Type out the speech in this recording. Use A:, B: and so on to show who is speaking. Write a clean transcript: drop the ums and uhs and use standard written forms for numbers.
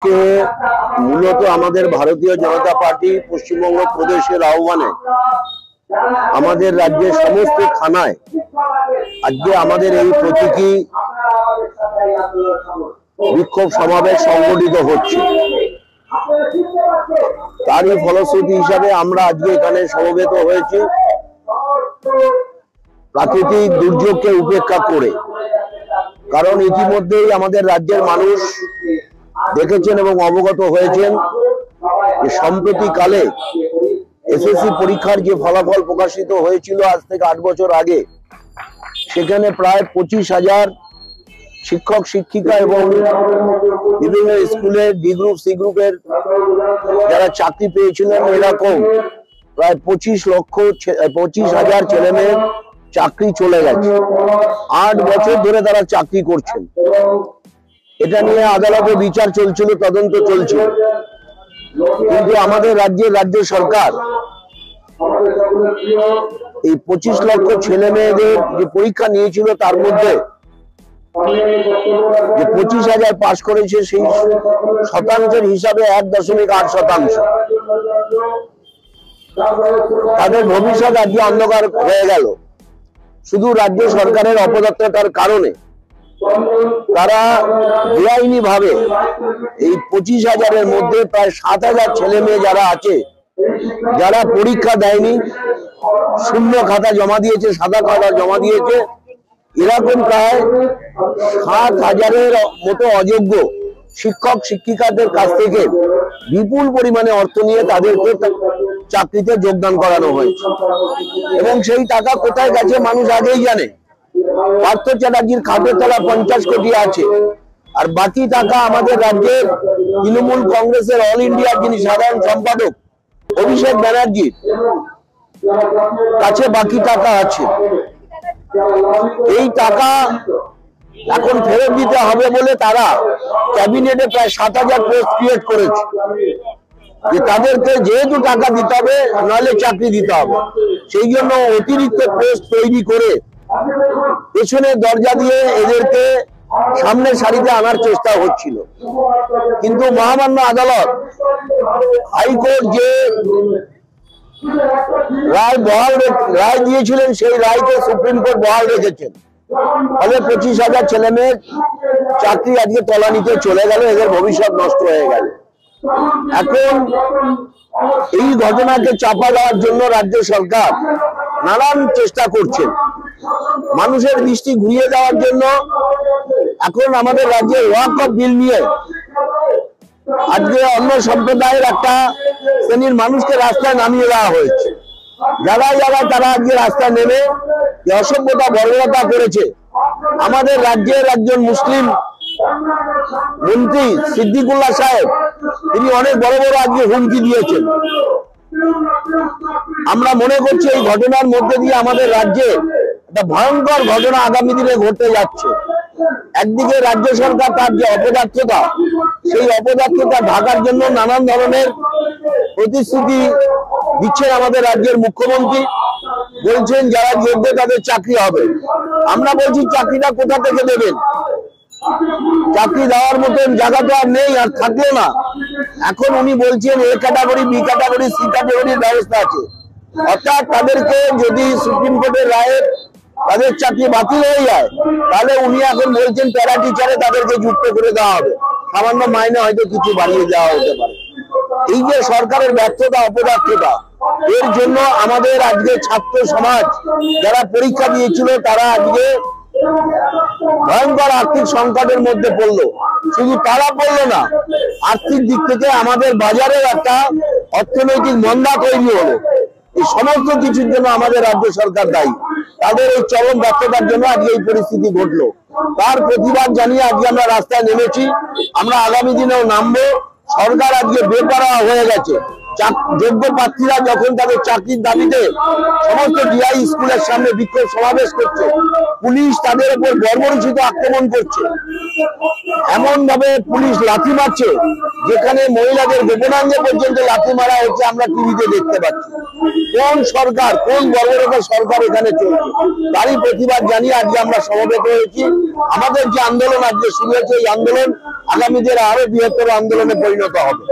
A: কে মূলত আমাদের ভারতীয় জনতা পার্টি পশ্চিমবঙ্গ প্রদেশের আহ্বানে আমাদের রাজ্যের সমস্ত থানায় আজকে আমাদের এই প্রতীকী বিক্ষোভ সমাবেশ সংগঠিত হচ্ছে। তারই ফলশ্রুতি হিসাবে আমরা আজকে এখানে সমবেত হয়েছি প্রাকৃতিক দুর্যোগকে উপেক্ষা করে। কারণ ইতিমধ্যেই আমাদের রাজ্যের মানুষ দেখেছেন এবং অবগত হয়েছেন যে সম্প্রতি কালে এসএসসি পরীক্ষার যে ফলাফল প্রকাশিত হয়েছিল আজ থেকে 8 বছর আগে, সেখানে প্রায় 25,000 শিক্ষক শিক্ষিকা এবং বিভিন্ন স্কুলের ডি গ্রুপ সি গ্রুপের যারা চাকরি পেয়েছিলেন এরকম প্রায় 25,000 ছেলে মেয়ের চাকরি চলে গেছে। 8 বছর ধরে তারা চাকরি করছেন। এটা নিয়ে আদালতে বিচার চলছিল, তদন্ত চলছিল, কিন্তু আমাদের রাজ্য সরকার এই 25 লক্ষ ছেলে মেয়েদের যে পরীক্ষা নিয়েছিল তার মধ্যে যে 25,000 পাশ করেছে সেই শতাংশের হিসাবে 1.8%। তাদের ভবিষ্যৎ আজকে অন্ধকার হয়ে গেল শুধু রাজ্য সরকারের অপদার্থতার কারণে। তারা বেআইনি ভাবে এই 25,000-এর মধ্যে প্রায় 7,000 ছেলে মেয়ে যারা আছে, যারা পরীক্ষা দেয়নি, শূন্য খাতা জমা দিয়েছে, সাদা খাতা জমা দিয়েছে, এরকম প্রায় 7,000-এর মতো অযোগ্য শিক্ষক শিক্ষিকাদের কাছ থেকে বিপুল পরিমাণে অর্থ নিয়ে তাদেরকে চাকরিতে যোগদান করানো হয়েছে। এবং সেই টাকা কোথায় গেছে মানুষ আগেই জানে। পার্থ চ্যাটার্জির খাটের তলা 50 কোটি আছে, আর বাকি টাকা আমাদের রাজ্যের তৃণমূল কংগ্রেসের অল ইন্ডিয়ার যিনি সাধারণ সম্পাদক অভিষেক ব্যানার্জির কাছে বাকি টাকা আছে। এই টাকা এখন ফেরত দিতে হবে বলে তারা ক্যাবিনেটে প্রায় 7,000 পোস্ট ক্রিয়েট করেছে, যে তাদেরকে যেহেতু টাকা দিতে হবে নাহলে চাকরি দিতে হবে, সেই জন্য অতিরিক্ত পোস্ট তৈরি করে পেছনের দরজা দিয়ে এদেরকে সামনের সারিতে আনার চেষ্টা হচ্ছিল। কিন্তু মহামান্য আদালত, হাইকোর্ট যে রায় দিয়েছিলেন সেই রায়কে সুপ্রিম কোর্ট বহাল রেখেছেন। ফলে 25,000 ছেলে মেয়ের চাকরি আজকে তলানিতে চলে গেল, এদের ভবিষ্যৎ নষ্ট হয়ে গেল। এখন এই ঘটনাকে চাপা দেওয়ার জন্য রাজ্য সরকার নানান চেষ্টা করছেন, মানুষের দৃষ্টি ঘুরিয়ে দেওয়ার জন্য। এখন আমাদের রাজ্যে ওয়াকফ বিল নিয়ে আজকে অন্য সম্প্রদায়ের একটা শ্রেণীর মানুষকে রাস্তায় নামিয়ে দেওয়া হয়েছে। যারা তারা আজকে রাস্তায় নেমে যে অসভ্যতা বর্বরতা করেছে। আমাদের রাজ্যের একজন মুসলিম মন্ত্রী সিদ্দিকুল্লাহ সাহেব, তিনি অনেক বড় বড় আজকে হুমকি দিয়েছেন। আমরা মনে করছি এই ঘটনার মধ্যে দিয়ে আমাদের রাজ্যে একটা ভয়ঙ্কর ঘটনা আগামী দিনে ঘটতে যাচ্ছে। একদিকে রাজ্য সরকার তার যে অপদার্থতা, সেই অপদার্থতা ঢাকার জন্য নানান ধরনের প্রতিশ্রুতি দিচ্ছেন আমাদের রাজ্যের মুখ্যমন্ত্রী। বলছেন যারা যোগ্য তাদের চাকরি হবে। আমরা বলছি চাকরিটা কোথা থেকে দেবেন? চাকরি দেওয়ার মতন জায়গা তো আর নেই, আর থাকলো না। এখন উনি বলছেন A category, B category, C ক্যাটাগরির ব্যবস্থা আছে। অর্থাৎ তাদেরকে যদি সুপ্রিম কোর্টের রায়ে তাদের চাকরি বাতিল হয়ে যায়, তাহলে উনি এখন বলছেন প্যারা টিচারে তাদেরকে যুক্ত করে দেওয়া হবে, সামান্য মাইনে হয়তো কিছু বাড়িয়ে দেওয়া হতে পারে। এই যে সরকারের ব্যর্থতা, অপদার্থতা, এর জন্য আমাদের আজকে ছাত্র সমাজ যারা পরীক্ষা দিয়েছিল তারা আজকে ভয়ঙ্কর আর্থিক সংকটের মধ্যে পড়লো। শুধু তারা পড়লো না, আর্থিক দিক থেকে আমাদের বাজারের একটা অর্থনৈতিক মন্দা তৈরি হলো। এই সমস্ত কিছুর জন্য আমাদের রাজ্য সরকার দায়ী। তাদের এই চরম ব্যর্থতার জন্য আজকে এই পরিস্থিতি ঘটলো। তার প্রতিবাদ জানিয়ে আজকে আমরা রাস্তায় নেমেছি। আমরা আগামী দিনেও নামবো। সরকার আজকে বেপরোয়া হয়ে গেছে। যোগ্য প্রার্থীরা যখন তাদের চাকরির দাবিতে সমস্ত ডিআই স্কুলের সামনে বিক্ষোভ সমাবেশ করছে, পুলিশ তাদের উপর বর্বরোচিত আক্রমণ করছে, এমন ভাবে পুলিশ লাথি মারছে যেখানে মহিলাদের গোপনাঙ্গে পর্যন্ত লাথি মারা হচ্ছে, আমরা টিভিতে দেখতে পাচ্ছি। কোন সরকার, কোন বর্বরতা সরকার এখানে চলছে, তারই প্রতিবাদ জানিয়ে আজকে আমরা সমবেত হয়েছি। আমাদের যে আন্দোলন আজকে শুরু হয়েছে, এই আন্দোলন আগামী দিনে আরো বৃহত্তর আন্দোলনে পরিণত হবে।